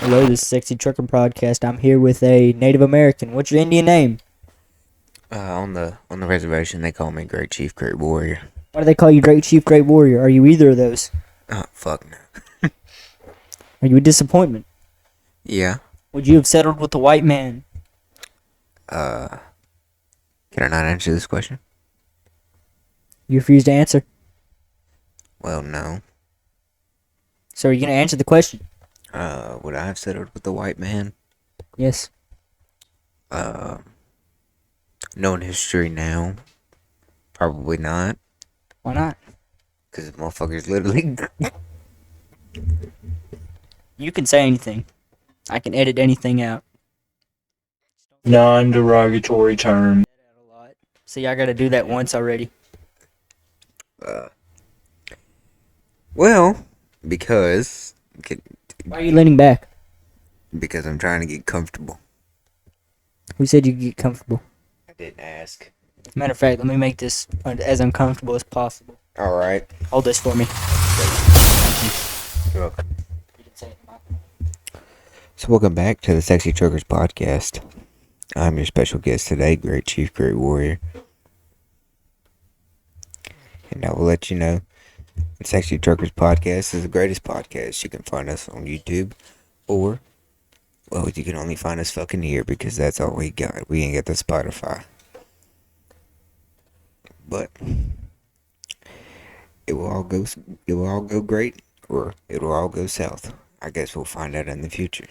Hello, this is Sexy Trucker Podcast. I'm here with a Native American. What's your Indian name? On the reservation, they call me Great Chief, Great Warrior. Why do they call you Great Chief, Great Warrior? Are you either of those? Oh, fuck no. Are you a disappointment? Yeah. Would you have settled with a white man? Can I not answer this question? You refuse to answer. Well, no. So are you going to answer the question? Would I have settled with the white man? Yes. Knowing history now, probably not. Why not? Because the motherfucker's literally... You can say anything. I can edit anything out. Non-derogatory term. See, I got to do that once already. Well, because Why are you leaning back? I'm trying to get comfortable. Who said you could get comfortable? I didn't ask. Matter of fact, let me make this as uncomfortable as possible. Alright. Hold this for me. Thank You're welcome. you. You can say it, Mike. So welcome back to the Sexy Truckers Podcast. I'm your special guest today, Great Chief, Great Warrior. And I will let you know, the Sexy Truckers Podcast is the greatest podcast. You can find us on YouTube, or, well, you can only find us fucking here, because that's all we got. We ain't got the Spotify. But it will all go great, or it'll all go south. I guess we'll find out in the future.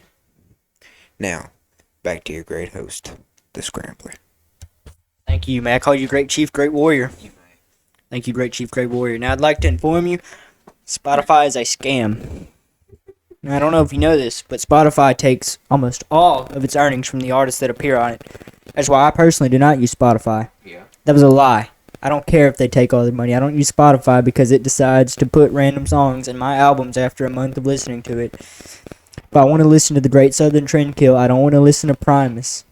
Now, back to your great host, the Scrambler. Thank you. May I call you Great Chief, Great Warrior? Thank you, Great Chief, Great Warrior. Now, I'd like to inform you, Spotify is a scam. Now, I don't know if you know this, but Spotify takes almost all of its earnings from the artists that appear on it. That's why I personally do not use Spotify. Yeah. That was a lie. I don't care if they take all their money. I don't use Spotify because it decides to put random songs in my albums after a month of listening to it. If I want to listen to the Great Southern Trendkill, I don't want to listen to Primus.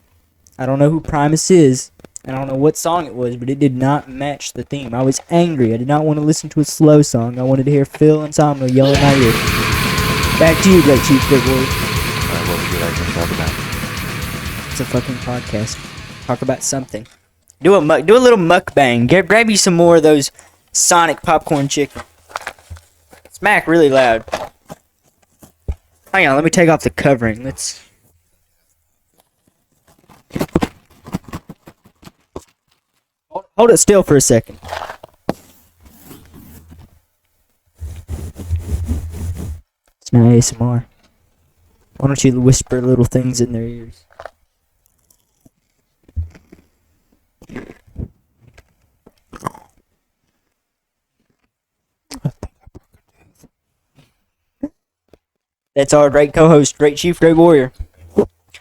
I don't know who Primus is. I don't know what song it was, but it did not match the theme. I was angry. I did not want to listen to a slow song. I wanted to hear Phil and Somno yell in my ear. Back to you, Great Chief, Great Warrior. What would you like to talk about? It's a fucking podcast. Talk about something. Do a little mukbang. Grab you some more of those Sonic popcorn chicken. Smack really loud. Hang on, let me take off the covering. Let's... Hold it still for a second. It's not ASMR. Why don't you whisper little things in their ears? That's our great co-host, Great Chief, Great Warrior.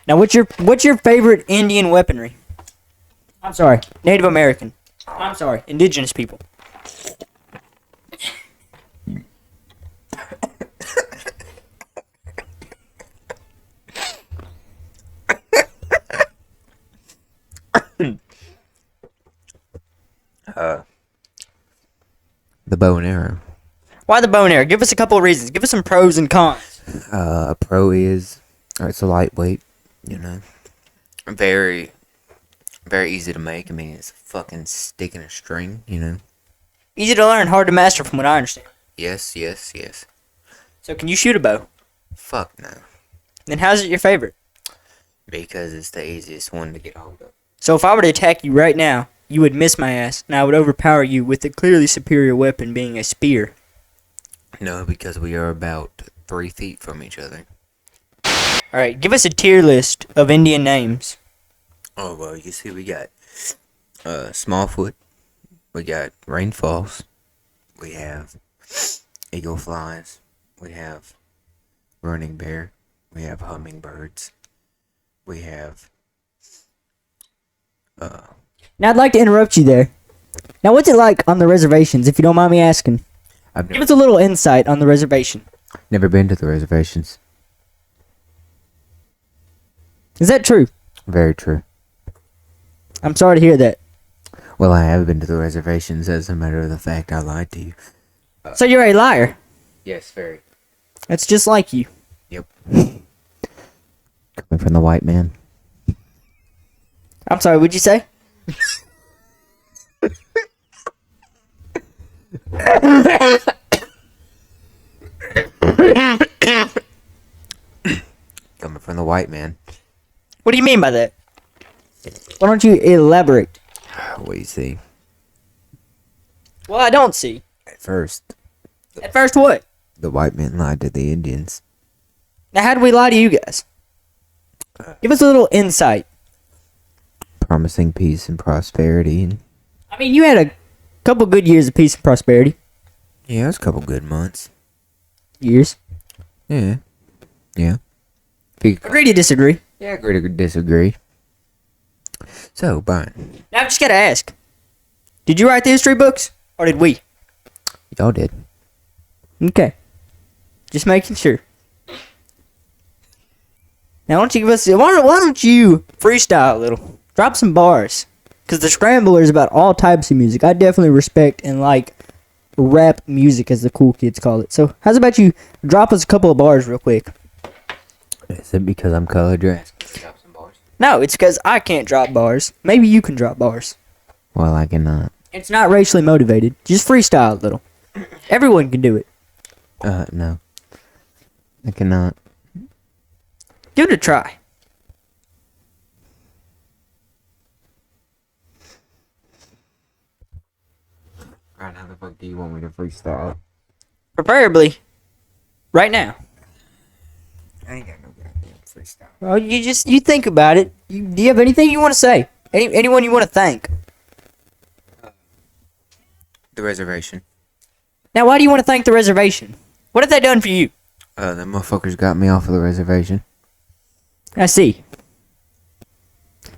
Now, what's your favorite Indian weaponry? I'm sorry, Native American. I'm sorry, indigenous people. The bow and arrow. Why the bow and arrow? Give us a couple of reasons. Give us some pros and cons. A pro is, it's a lightweight, very, very easy to make. I mean, it's a fucking stick and a string, Easy to learn, hard to master from what I understand. Yes. So can you shoot a bow? Fuck no. Then how's it your favorite? Because it's the easiest one to get hold of. So if I were to attack you right now, you would miss my ass, and I would overpower you with the clearly superior weapon being a spear. No, because we are about 3 feet from each other. Alright, give us a tier list of Indian names. Oh, well, you see, we got Smallfoot, we got Rainfalls, we have Eagle Flies, we have Running Bear, we have Hummingbirds, we have Now I'd like to interrupt you there. Now what's it like on the reservations, if you don't mind me asking? Give us a little insight on the reservation. Never been to the reservations. Is that true? Very true. I'm sorry to hear that. Well, I have been to the reservations. As a matter of the fact, I lied to you. So you're a liar. Yes, very. That's just like you. Yep. from the white man. I'm sorry, what'd you say? Coming from the white man. What do you mean by that? Why don't you elaborate? What do you see? Well, I don't see. At first, At first, what? the white man lied to the Indians. Now, how do we lie to you guys? Give us a little insight. Promising peace and prosperity. And I mean, you had a couple good years of peace and prosperity. yeah, it was a couple good months. Years. Yeah. Yeah. Agree to disagree. Yeah, agree to disagree. So, Brian, Now, I've just got to ask. Did you write the history books? Or did we? y'all did. Okay. Just making sure. Now, why don't you give us... Why don't you freestyle a little? Drop some bars. Because the Scrambler is about all types of music. I definitely respect and like rap music, as the cool kids call it. So, how's about you drop us a couple of bars real quick? Is it because I'm color dressed? No, it's because I can't drop bars. Maybe you can drop bars. Well, I cannot. It's not racially motivated. Just freestyle a little. Everyone can do it. No. I cannot. Give it a try. Brian, how the fuck do you want me to freestyle? Preferably right now. I ain't got no goddamn freestyle. Well, you think about it. Do you have anything you want to say? Anyone you want to thank? The reservation. Now, why do you want to thank the reservation? What have they done for you? The motherfuckers got me off of the reservation. I see.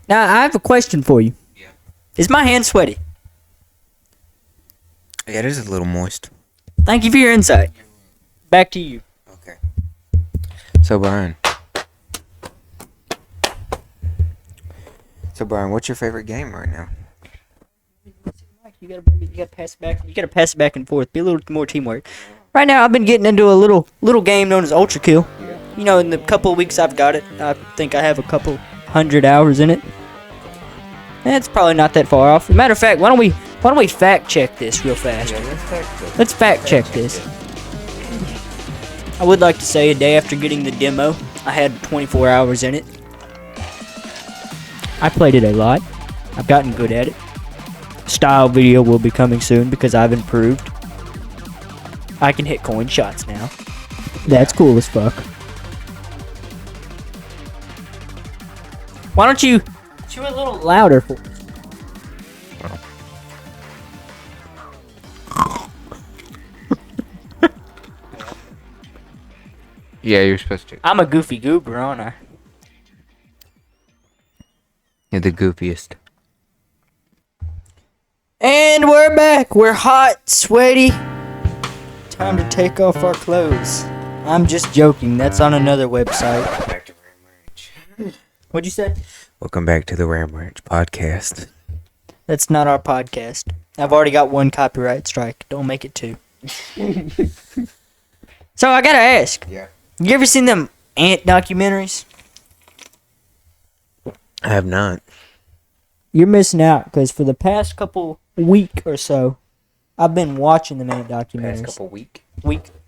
Now, I have a question for you. Yeah. Is my hand sweaty? Yeah, it is a little moist. Thank you for your insight. Back to you. Okay. So, Brian. What's your favorite game right now? You gotta pass it back. You gotta pass it back and forth. Be a little more teamwork. Right now, I've been getting into a little game known as Ultra Kill. You know, in the couple of weeks I've got it, I think I have a couple 100 hours in it. It's probably not that far off. Matter of fact, why don't we fact check this real fast? Let's fact check this. I would like to say a day after getting the demo, I had 24 hours in it. I played it a lot. I've gotten good at it. Style video will be coming soon because I've improved. I can hit coin shots now. That's cool as fuck. Why don't you chew a little louder for us? Yeah, you're supposed to. I'm a goofy goober, aren't I? You're the goofiest. And we're back. We're hot, sweaty. Time to take off our clothes. I'm just joking. That's on another website. Back to Ram Ranch. What'd you say? Welcome back to the Ram Ranch podcast. That's not our podcast. I've already got one copyright strike. Don't make it two. So I gotta ask. Yeah. You ever seen them ant documentaries? I have not. You're missing out because for the past couple week or so, I've been watching the ant documentaries. Week.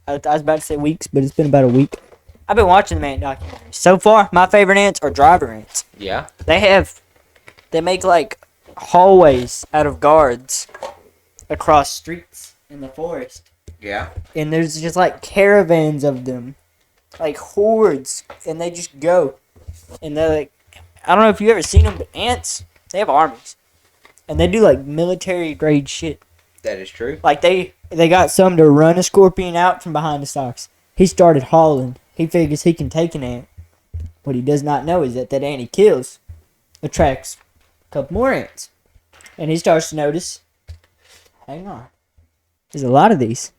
I was about to say weeks, but it's been about a week. I've been watching the ant documentaries. So far, my favorite ants are driver ants. Yeah. They make like hallways out of guards across streets in the forest. Yeah. And there's just like caravans of them, like hordes, and they just go. And they're like, I don't know if you ever seen them, but ants, they have armies. And they do like military grade shit. That is true. Like they got some to run a scorpion out from behind the stalks. He started hauling. He figures he can take an ant. What he does not know is that ant he kills attracts a couple more ants. And he starts to notice, hang on, there's a lot of these.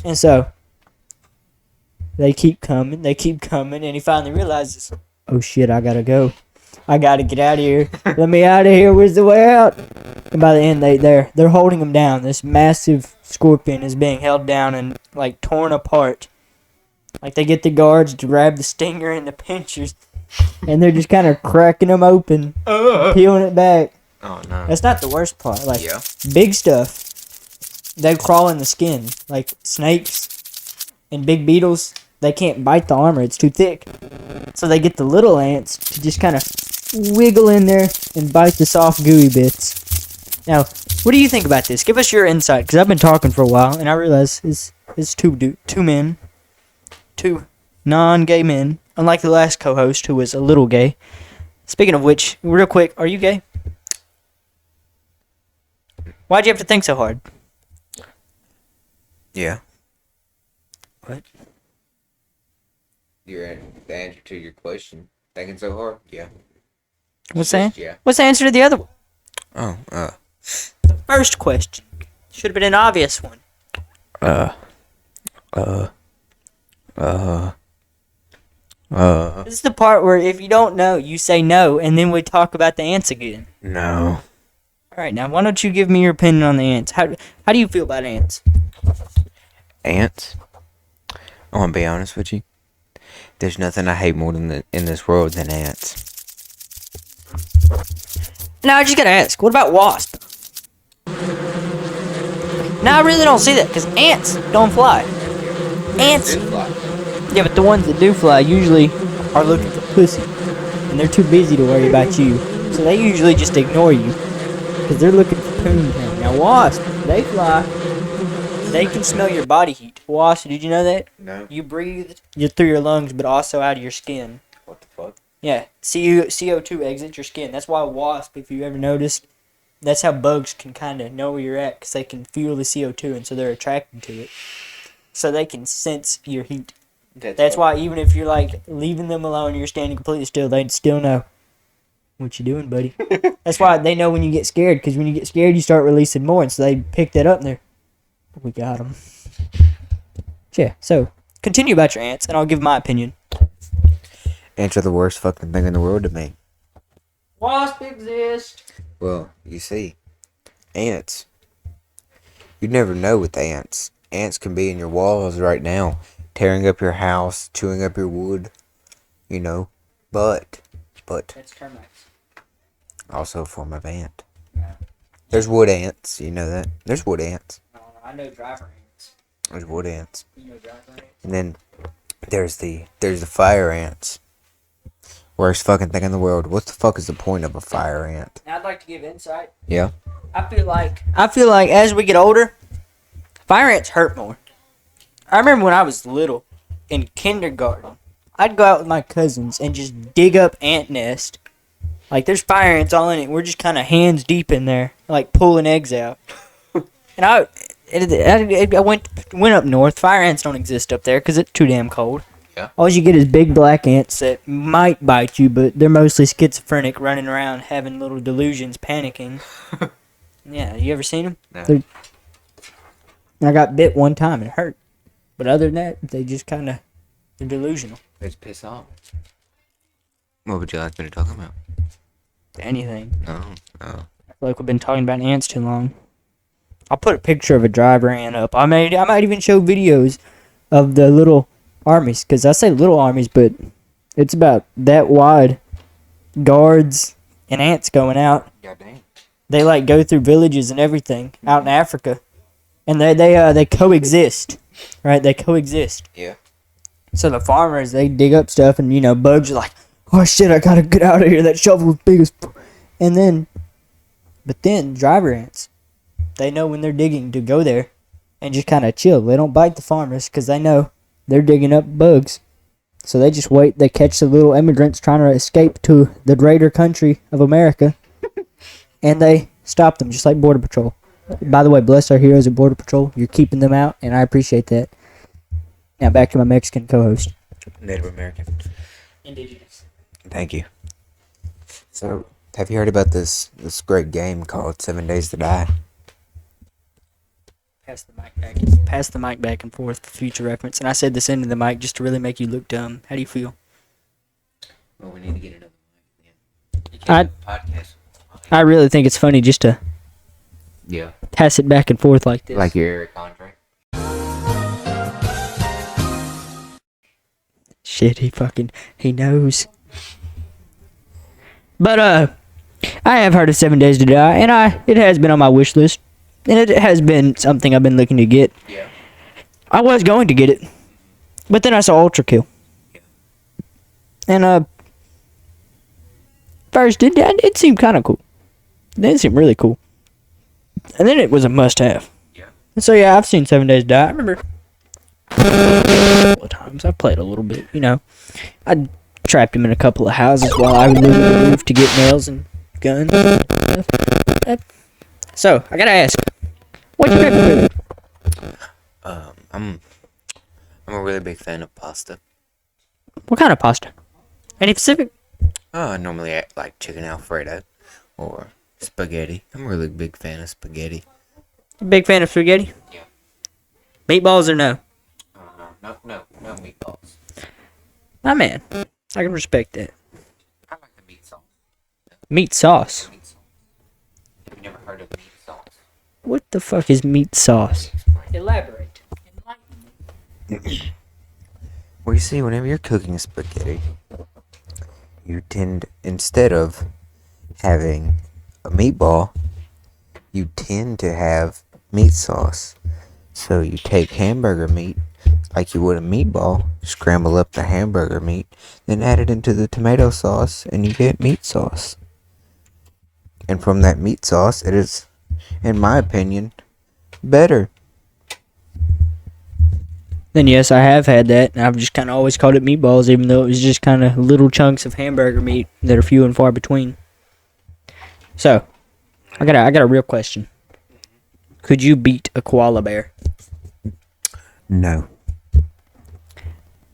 And so they keep coming, and he finally realizes, oh shit, I gotta go. I gotta get out of here. Let me out of here. Where's the way out? And by the end, they're holding him down. This massive scorpion is being held down and like torn apart. Like they get the guards to grab the stinger and the pinchers, and they're just kind of cracking them open, peeling it back. Oh no. That's not the worst part. Like, Yeah. big stuff, they crawl in the skin. Like snakes and big beetles, they can't bite the armor. It's too thick. So they get the little ants to just kind of wiggle in there and bite the soft, gooey bits. Now, what do you think about this? Give us your insight, because I've been talking for a while, and I realize it's two men, two non-gay men, unlike the last co-host who was a little gay. Speaking of which, real quick, are you gay? Why'd you have to think so hard? Yeah. What? The answer to your question. Thinking so hard? Yeah. What's that? Yeah. What's the answer to the other one? Oh, The first question. Should have been an obvious one. This is the part where if you don't know, you say no, and then we talk about the ants again. no. Alright, now why don't you give me your opinion on the ants? How do you feel about ants? Ants? I want to be honest with you. There's nothing I hate more in this world than ants. Now I just gotta ask, what about wasp? Now I really don't see that, because ants don't fly. Ants, yeah, but the ones that do fly usually are looking for pussy, and they're too busy to worry about you, so they usually just ignore you, because they're looking for poontang. Now wasp, they fly, they can smell your body heat. Wasp, did you know that? No. You breathe through your lungs, but also out of your skin. What the fuck? Yeah, CO2 exits your skin. That's why wasp, if you ever noticed, that's how bugs can kind of know where you're at, because they can feel the CO2, and so they're attracted to it. So they can sense your heat. That's why even if you're like leaving them alone and you're standing completely still, they'd still know what you doing, buddy. That's why they know when you get scared, because when you get scared, you start releasing more, and so they pick that up and they're, we got them. Yeah, so continue about your ants, and I'll give my opinion. Ants are the worst fucking thing in the world to me. Wasp exist. Well, you see, ants. You never know with ants. Ants can be in your walls right now, tearing up your house, chewing up your wood, you know. But That's termites. also a form of ant. Yeah. There's wood ants, you know that. There's wood ants. I know driver ants. There's wood ants. You know driver ants? And then there's the fire ants. Worst fucking thing in the world. What the fuck is the point of a fire ant? Now I'd like to give insight. Yeah. I feel like as we get older, fire ants hurt more. I remember when I was little, in kindergarten, I'd go out with my cousins and just dig up ant nest. Like, there's fire ants all in it. We're just kind of hands deep in there, like pulling eggs out. And I went up north. Fire ants don't exist up there because it's too damn cold. Yeah. All you get is big black ants that might bite you, but they're mostly schizophrenic, running around having little delusions, panicking. Yeah, you ever seen them? No. I got bit one time and it hurt. But other than that, they just kind of, they're delusional. They just piss off. What would you like me to talk about? Anything. Oh. I feel like we've been talking about ants too long. I'll put a picture of a driver ant up. I might even show videos of the little armies, because I say little armies, but it's about that wide. Guards and ants going out. Goddamn. They like go through villages and everything out in Africa, and they coexist, right? They coexist. Yeah. So the farmers, they dig up stuff, and bugs are like, oh shit, I gotta get out of here. That shovel's big as, but then driver ants, they know when they're digging to go there, and just kind of chill. They don't bite the farmers because they know they're digging up bugs. So they just wait. They catch the little immigrants trying to escape to the greater country of America. And they stop them, just like Border Patrol. By the way, bless our heroes at Border Patrol. You're keeping them out, and I appreciate that. Now back to my Mexican co-host. Native American. Indigenous. Thank you. So, have you heard about this great game called 7 Days to Die? Pass the mic back and forth for future reference. And I said this into the mic just to really make you look dumb. How do you feel? Well, we need to get another mic. I really think it's funny just to pass it back and forth like this. Like your Eric Andre. Shit, he knows. But I have heard of 7 Days to Die, and it has been on my wish list, and it has been something I've been looking to get. Yeah. I was going to get it, but then I saw Ultra Kill, and first it seemed kind of cool. It did seem really cool, and then it was a must-have. Yeah. And so yeah, I've seen 7 Days to Die. I remember a couple of times I played a little bit. You know, I trapped him in a couple of houses while I removed the roof to get nails and guns. And stuff. So I gotta ask, what's your favorite food? I'm a really big fan of pasta. What kind of pasta? Any specific? Normally I like chicken Alfredo or spaghetti. I'm a really big fan of spaghetti. Big fan of spaghetti? Yeah. Meatballs or no? No meatballs. My man, I can respect that. I like the meat sauce. Meat sauce. Meat sauce. Have you never heard of meat sauce? What the fuck is meat sauce? Elaborate. Well, you see, whenever you're cooking spaghetti, you tend, instead of having a meatball, you tend to have meat sauce. So you take hamburger meat, like you would a meatball, scramble up the hamburger meat, then add it into the tomato sauce, and you get meat sauce. And from that meat sauce, it is, in my opinion, better. Then yes, I have had that, and I've just kind of always called it meatballs, even though it was just kind of little chunks of hamburger meat that are few and far between. So, I got a real question. Could you beat a koala bear? No.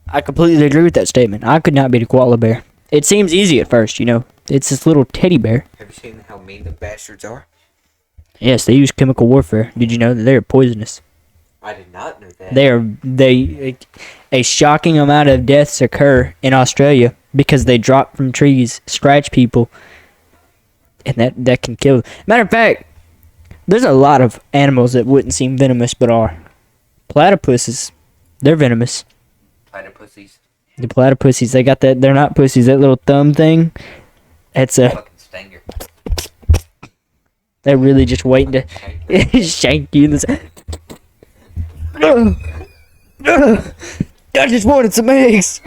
I completely agree with that statement. I could not beat a koala bear. It seems easy at first, you know. It's this little teddy bear. Have you seen how mean the bastards are? Yes, they use chemical warfare. Did you know that they're poisonous? I did not know that. A shocking amount of deaths occur in Australia because they drop from trees, scratch people, and that can kill them. Matter of fact, there's a lot of animals that wouldn't seem venomous but are. Platypuses, they're venomous. Platypussies. The platypussies, they got that. They're not pussies. That little thumb thing. That's a. Fucking stinger. They're really just waiting to shank you in the. I just wanted some eggs.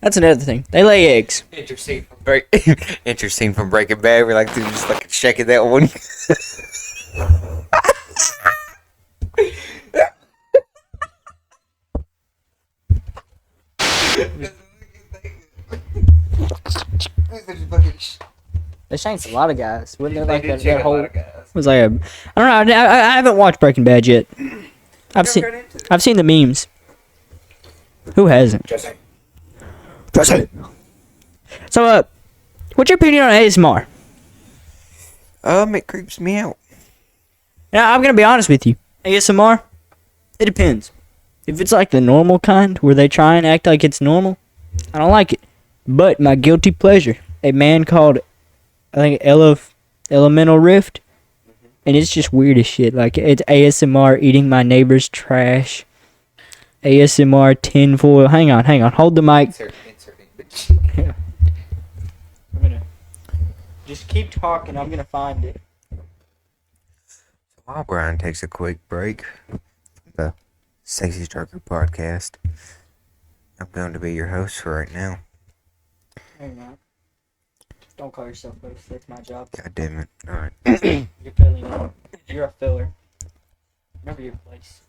That's another thing. They lay eggs. Interesting from Breaking Bad. We're like, just like shaking that one. They shanked a lot of guys. Wasn't there like They did that shake a whole? lot of guys. Was like a. I don't know. I haven't watched Breaking Bad yet. I've seen the memes. Who hasn't? Jesse. So what's your opinion on ASMR? It creeps me out. Now I'm gonna be honest with you. ASMR, it depends. If it's like the normal kind where they try and act like it's normal, I don't like it. But my guilty pleasure, a man called, I think Elemental Rift, and it's just weird as shit. Like it's ASMR eating my neighbor's trash. ASMR tinfoil. Hang on. Hold the mic. I'm gonna just keep talking. I'm gonna find it. While Brian takes a quick break from the Sexy Striker podcast, I'm going to be your host for right now. Hang on. Don't call yourself host. That's my job. God damn it. Alright. You're filling in. You're a filler. Remember your place.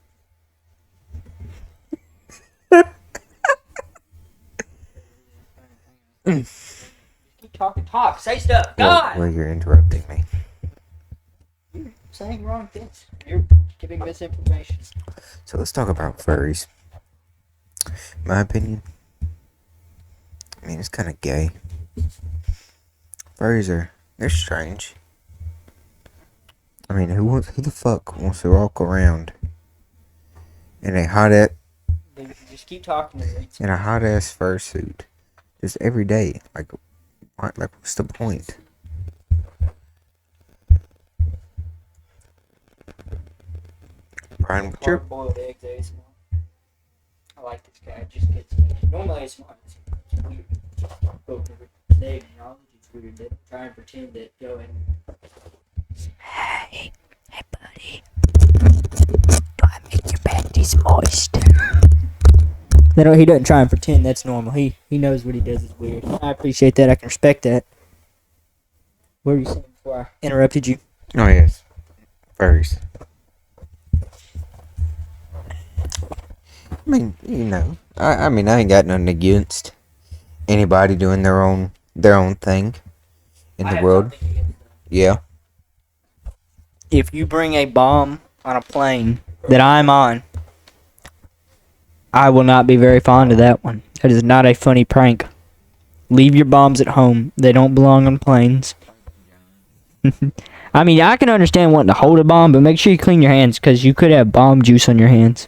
Keep talking. Talk. Say stuff. God! Well, you're interrupting me. You're saying wrong things. You're giving misinformation. So let's talk about furries. My opinion, I mean, it's kind of gay. Furries they're strange. I mean, who the fuck wants to walk around in a hot Just keep talking. ass fursuit just every day? Like what's the point? Brian, what's your Hard-boiled eggs ASMR. I like this guy. It just gets me. Normally ASMR is weird. their technology's weird. They try and pretend that going. Hey, buddy. Do I make your panties moist? He doesn't try and pretend that's normal. He knows what he does is weird. I appreciate that. I can respect that. What were you saying before I interrupted you? Oh, yes. Furries. I mean, I ain't got nothing against anybody doing their own thing in the world. Yeah. If you bring a bomb on a plane that I'm on, I will not be very fond of that one. That is not a funny prank. Leave your bombs at home. They don't belong on planes. I mean, I can understand wanting to hold a bomb, but make sure you clean your hands, because you could have bomb juice on your hands.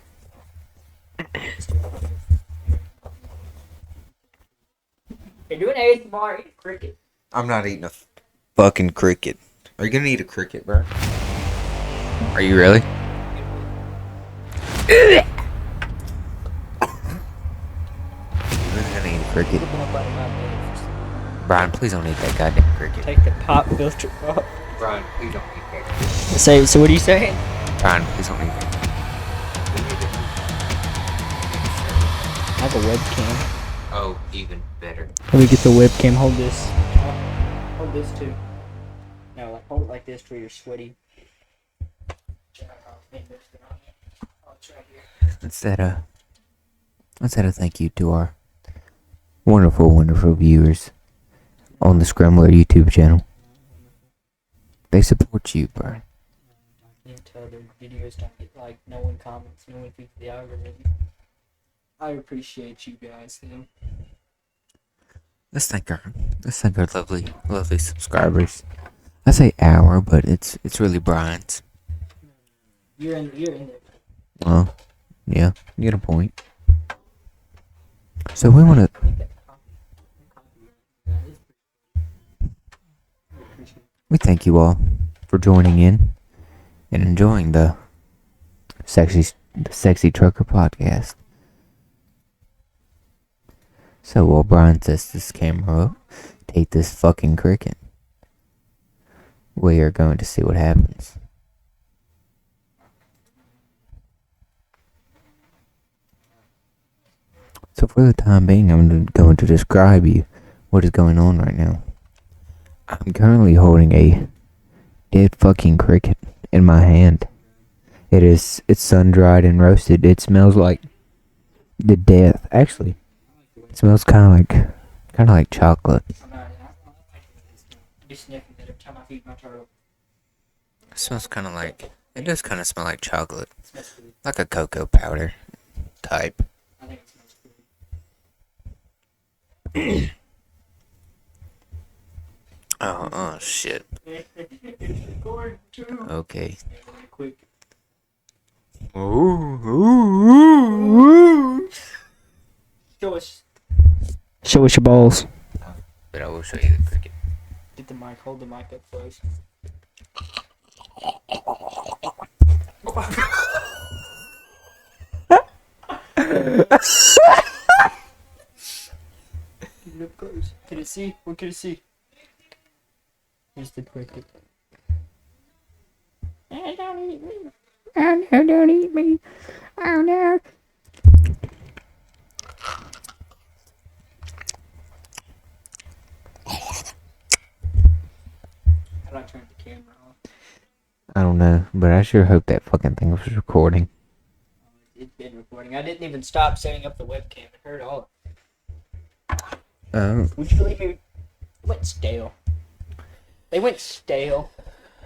You're doing ASMR, eat a cricket. I'm not eating a fucking cricket. Are you gonna eat a cricket, bro? Are you really? You're really gonna eat a cricket? Brian, please don't eat that goddamn cricket. Take the pop filter off. Brian, please don't eat that. So what are you saying? Brian, please don't eat that. I have a webcam. Oh, even better. Let me get the webcam. Hold this. Hold this too. No, hold it like this where you're sweaty. Let's set a thank you to our wonderful viewers on the Scrambler YouTube channel. They support you, bro. Until their videos don't get no one comments, no one feeds the algorithm. I appreciate you guys, though. Let's thank our lovely subscribers. I say our, but it's really Brian's. You're in there. Well, yeah, you get a point. So we want to. We thank you all for joining in and enjoying the sexy trucker podcast. So while Brian sets this camera up, take this fucking cricket. We are going to see what happens. So for the time being, I'm going to describe you what is going on right now. I'm currently holding a dead fucking cricket in my hand. It's sun-dried and roasted. It smells like the death. Actually, it smells kind of like chocolate. It smells kind of like. It does kind of smell like chocolate, like a cocoa powder type. Oh shit. Okay. Show us your balls. But I will show you the cricket. Get the mic. Hold the mic up close. Get it up close. Can it see? What can it see? Here's the cricket. Oh, don't eat me. Oh no, don't eat me. Oh no. How do I turn the camera off? I don't know, but I sure hope that fucking thing was recording. It's been recording. I didn't even stop setting up the webcam. I heard all of it. Would you believe me? It went stale. They went stale.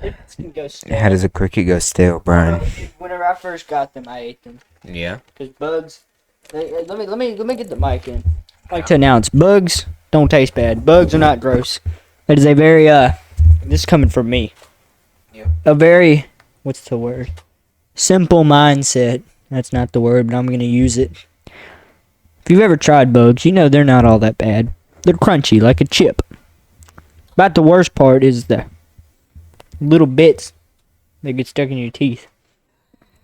It's gonna go stale. How does a cricket go stale, Brian? Whenever I first got them, I ate them. Yeah. Cause bugs. Let me get the mic in. I like to announce, bugs don't taste bad. Bugs are not gross. That is a very this is coming from me. Yep. A very, what's the word? Simple mindset. That's not the word, but I'm gonna use it. If you've ever tried bugs, you know they're not all that bad. They're crunchy like a chip. About the worst part is the little bits that get stuck in your teeth.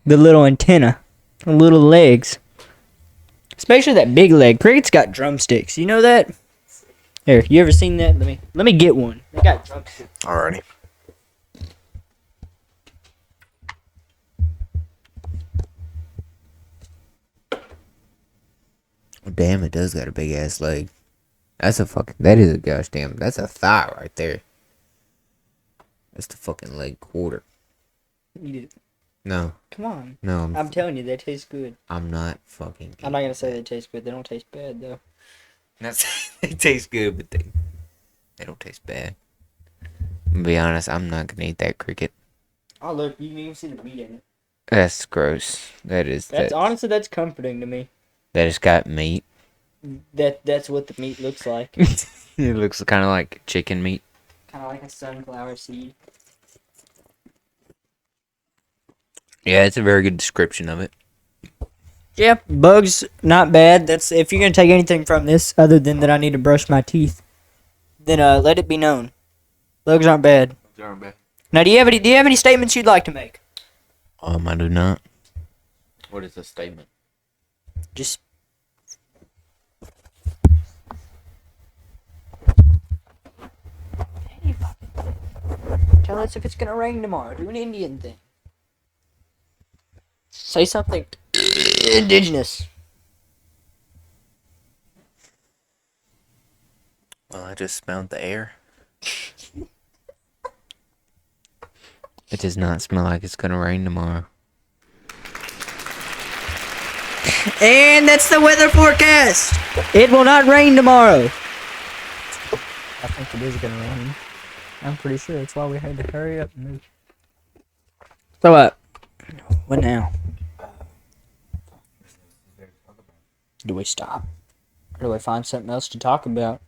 The little antenna. The little legs. Especially that big leg. Cricket's got drumsticks. You know that? Here, you ever seen that? Let me get one. They got drumsticks. Alrighty. Damn, it does got a big ass leg. That is a gosh damn, that's a thigh right there. That's the fucking leg quarter. Eat it. No. Come on. No. I'm telling you, they taste good. I'm not fucking. I'm not gonna say they taste good. They don't taste bad though. Not saying they taste good, but they don't taste bad. To be honest, I'm not gonna eat that cricket. Oh look, you can even see the meat in it. That's gross. That's honestly that's comforting to me. That it's got meat. That's what the meat looks like. It looks kind of like chicken meat. Kind of like a sunflower seed. Yeah, it's a very good description of it. Yeah, bugs not bad. That's if you're gonna take anything from this, other than that I need to brush my teeth, then let it be known, bugs aren't bad. Now, do you have any statements you'd like to make? I do not. What is the statement? Just. Hey, tell us if it's gonna rain tomorrow. Do an Indian thing. Say something indigenous. Well, I just smelled the air. It does not smell like it's gonna rain tomorrow. And that's the weather forecast. It will not rain tomorrow. I think it is gonna rain. I'm pretty sure that's why we had to hurry up and move. So what now? Do we stop? Or do we find something else to talk about?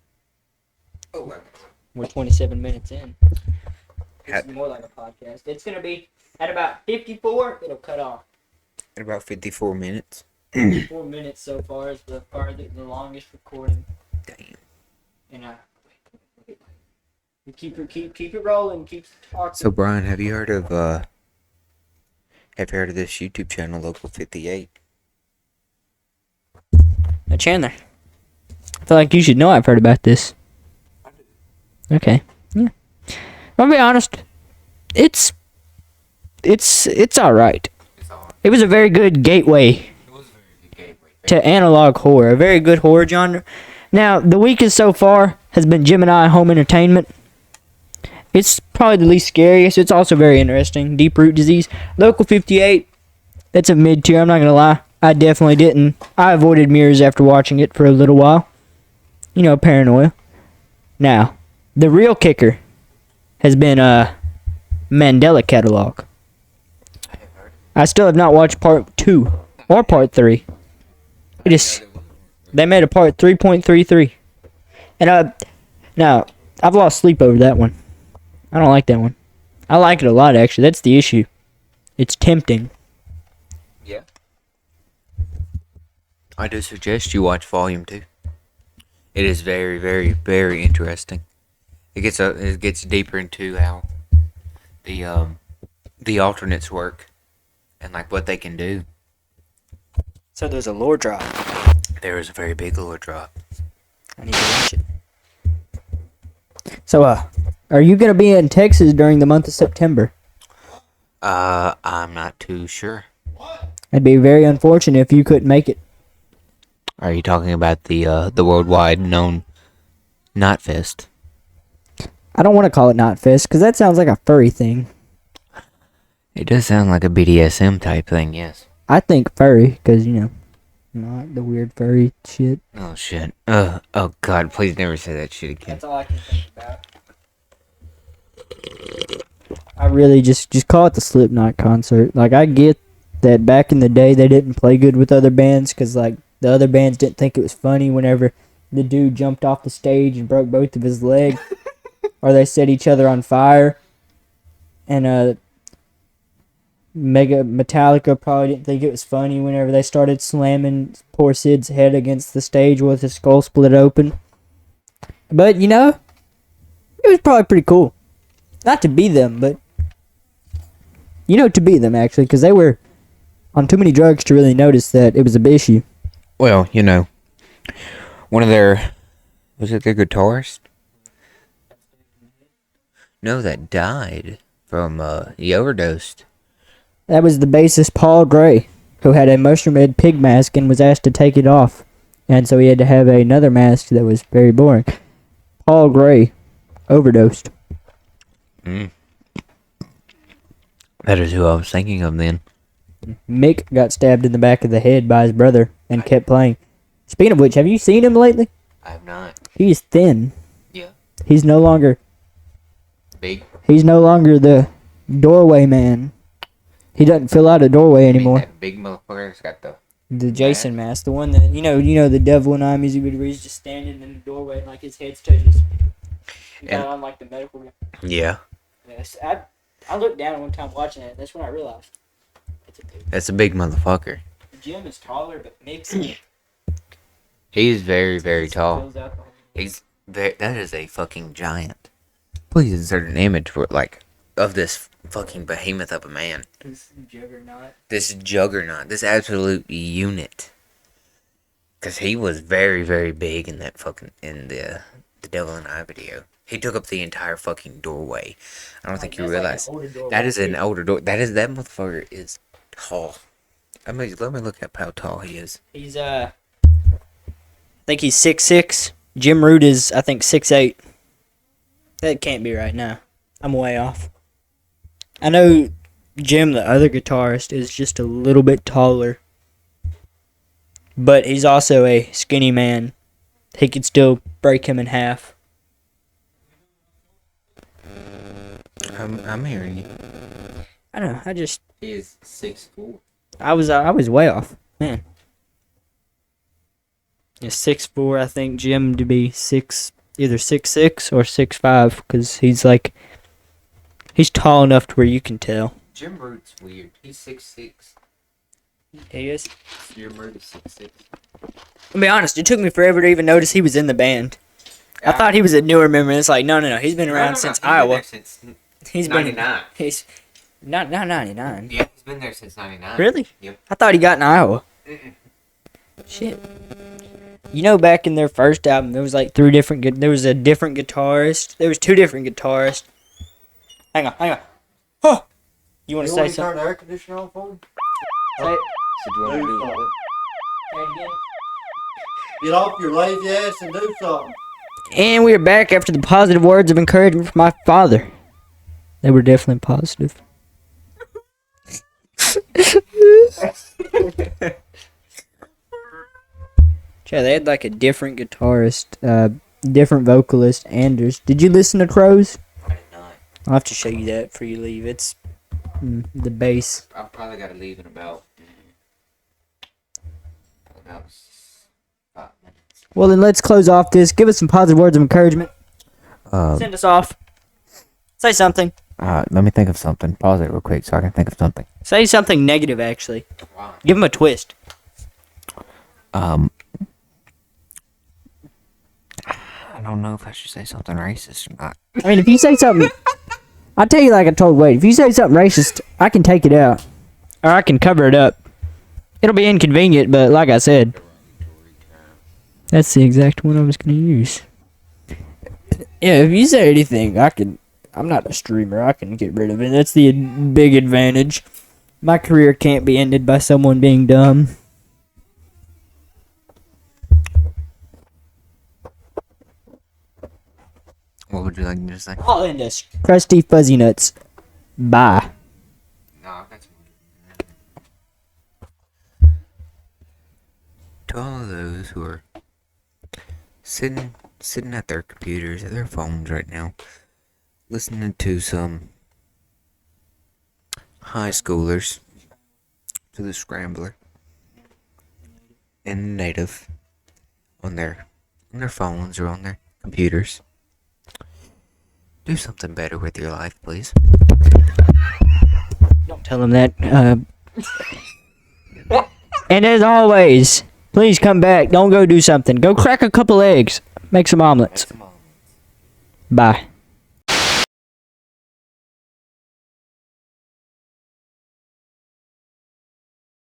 We're 27 minutes in. This is more like a podcast. It's going to be at about 54, it'll cut off. In about 54 minutes. 54 minutes so far is the longest recording. Damn. And you keep it rolling, keep talking. So Brian, have you heard of this YouTube channel, Local 58? Chandler, I feel like you should know I've heard about this. Okay. Yeah. I'll be honest. It's alright. It was a very good gateway to analog horror. A very good horror genre. Now, the weakest so far has been Gemini Home Entertainment. It's probably the least scariest. It's also very interesting. Deep Root Disease. Local 58. That's a mid-tier, I'm not going to lie. I definitely didn't. I avoided mirrors after watching it for a little while. You know, paranoia. Now, the real kicker has been Mandela Catalog. I still have not watched part 2 or part 3. They made a part 3.33. And now, I've lost sleep over that one. I don't like that one. I like it a lot, actually. That's the issue. It's tempting. Yeah. I do suggest you watch Volume 2. It is very, very, very interesting. It gets deeper into how the alternates work and like what they can do. So there's a lore drop. There is a very big lore drop. I need to watch it. So are you gonna be in Texas during the month of September? I'm not too sure. It'd be very unfortunate if you couldn't make it. Are you talking about the worldwide known Knot Fest? I don't want to call it Knot Fest because that sounds like a furry thing. It does sound like a BDSM type thing, yes. I think furry because, you know, not the weird furry shit. Oh, shit. Oh, God, please never say that shit again. That's all I can think about. I really just call it the Slipknot concert. Like, I get that back in the day they didn't play good with other bands because, like, the other bands didn't think it was funny whenever the dude jumped off the stage and broke both of his legs. Or they set each other on fire. And Metallica probably didn't think it was funny whenever they started slamming poor Sid's head against the stage with his skull split open. But, you know, it was probably pretty cool. Not to be them, but, you know, to be them, actually, because they were on too many drugs to really notice that it was a big issue. Well, you know, one of their Was it the guitarist? No, that died from he overdosed. That was the bassist Paul Gray, who had a mushroom head pig mask and was asked to take it off. And so he had to have another mask that was very boring. Paul Gray overdosed. That is who I was thinking of then. Mick got stabbed in the back of the head by his brother and kept playing. Speaking of which, have you seen him lately? I have not. He's thin. Yeah. He's no longer Big. He's no longer the doorway man. He doesn't fill out a doorway anymore. That big motherfucker's got The Jason mask, the one that you know the Devil and I music video where he's just standing in the doorway and like his head's touching his got on like the medical. Yeah. Yes, I looked down one time watching it. That's when I realized That's a big motherfucker. Jim is taller, but Mick's He's very, very tall. fills out the whole- That is a fucking giant. Please insert an image for of this fucking behemoth of a man. This juggernaut. This juggernaut. This absolute unit. Cause he was very, very big in that the Devil and I video. He took up the entire fucking doorway. I don't think you realize that is an older door. That motherfucker is tall. Let me look up how tall he is. He's I think he's 6'6". Jim Root is I think 6'8". That can't be right now. I'm way off. I know Jim, the other guitarist, is just a little bit taller. But he's also a skinny man. He could still break him in half. I'm hearing you. I don't know. He is 6'4". I was way off, man. Yeah, 6'4". I think Jim to be either 6'6" or 6'5", because he's tall enough to where you can tell. Jim Root's weird. He's 6'6". He is. Jim Root is 6'6". I'll be honest. It took me forever to even notice he was in the band. I thought he was a newer member. It's like no. He's been around since Iowa. He's been there since 99. He's not 99. Yeah, he's been there since 99. Really? Yep. I thought he got in Iowa. Shit. You know, back in their first album, there was like there was a different guitarist. There was two different guitarists. Hang on. Oh! You want to say something? Turn the air conditioner on for me? Say it. So do you want to Do do something. Say it again. Get off your lazy ass and do something. And we are back after the positive words of encouragement from my father. They were definitely positive. Yeah, they had like a different guitarist, different vocalist, Anders. Did you listen to Crows? I did not. I'll have to show you that before you leave. It's the bass. I've probably got to leave in about 5 minutes. Well, then let's close off this. Give us some positive words of encouragement. Send us off. Say something. Let me think of something. Pause it real quick so I can think of something. Say something negative, actually. Wow. Give them a twist. I don't know if I should say something racist or not. I mean, if you say something... I'll tell you like I told Wade. If you say something racist, I can take it out. Or I can cover it up. It'll be inconvenient, but like I said... That's the exact one I was going to use. Yeah, if you say anything, I'm not a streamer. I can get rid of it. That's the big advantage. My career can't be ended by someone being dumb. What would you like me to say? All in this. Crusty Fuzzy Nuts. Bye. No, that's to all of those who are sitting at their computers, at their phones right now, listening to some high schoolers, to the Scrambler, and the Native on their phones or on their computers. Do something better with your life, please. Don't tell them that. And as always, please come back. Don't go do something. Go crack a couple eggs. Make some omelets. Bye.